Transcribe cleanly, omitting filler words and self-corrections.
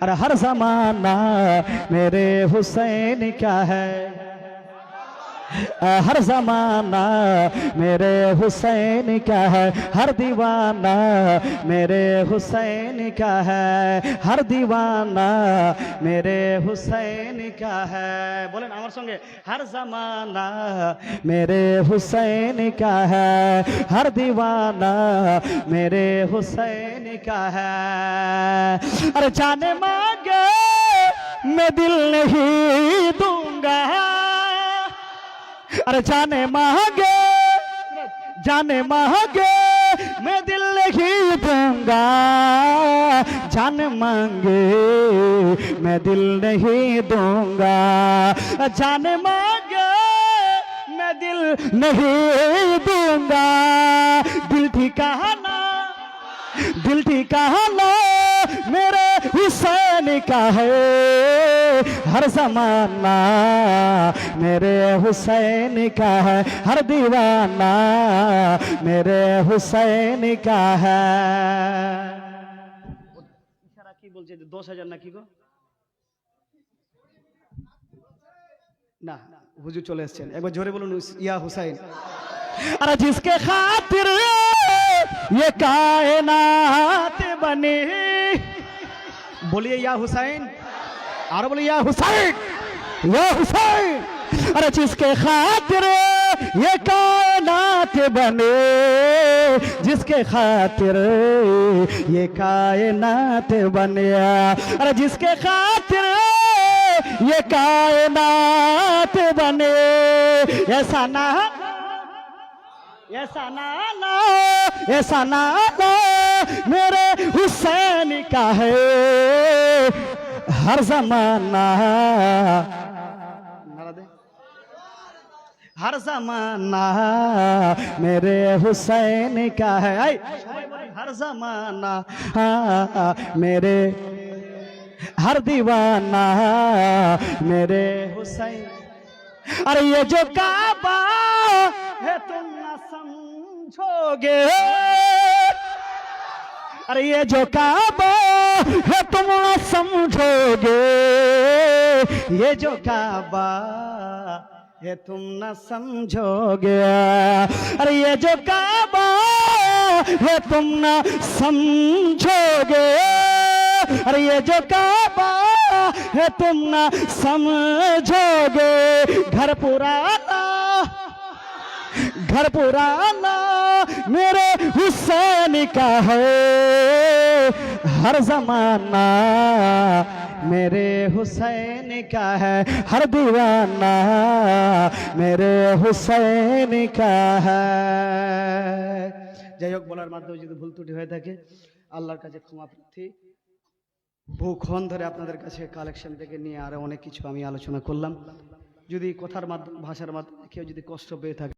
अरे हर जमाना मेरे हुसैन का है, हर जमाना मेरे हुसैन का है, हर दीवाना मेरे हुसैन का है, हर दीवाना मेरे हुसैन का है। बोलें আমার সঙ্গে, हर जमाना मेरे हुसैन का है, हर दीवाना मेरे हुसैन का है। अरे जाने मांगे मैं दिल नहीं दूंगा, अरे जाने मांगे मैं दिल नहीं दूंगा, जान मांगे मैं दिल नहीं दूंगा, जान मांगे मैं दिल नहीं दूंगा। दिल ठिकाना मेरे हुसैन का है, हर जमाना मेरे हुसैन का है, हर दीवाना मेरे हुसैन का है। इशारा की बोलছে 10,000 না কি গো? না হুজুর চলে এসেছেন, একবার জোরে বলুন ইয়া হুসাইন। अरे जिसके खातिर ये कायनात बनी, बोलिए या हुसैन, और बोलिए या हुसैन, या हुसैन। अरे जिसके खातिर ये कायनात बने, जिसके खातिर ये कायनात बने, अरे जिसके खातिर ये कायनात बने, ऐसा ना मेरे हुसैन का है, हर जमाना हर जमाना मेरे हुसैन का है। हर जमाना मेरे, हर दीवाना मेरे हुसैन। अरे ये जो काबा है तुम न समझोगे, अरे ये जो काबा है तुम न समझोगे, ये जो काबा है तुम न समझोगे, अरे ये जो काबा है तुम न समझोगे, अरे ये जो काबा है तुम न समझोगे। घर पुराना मेरे हुसैन का है, हर जमाना मेरे हुसैन का है, हर दीवाना मेरे हुसैन का है। যাই হোক, বলার মাধ্যমে যদি ভুল ত্রুটি হয়ে থাকে আল্লাহর কাছে ক্ষমা প্রার্থী। বহুক্ষণ ধরে আপনাদের কাছে কালেকশন থেকে নিয়ে আরো অনেক কিছু আমি আলোচনা করলাম। যদি কথার মাধ্যমে, ভাষার মাধ্যমে কেউ যদি কষ্ট পেয়ে থাকে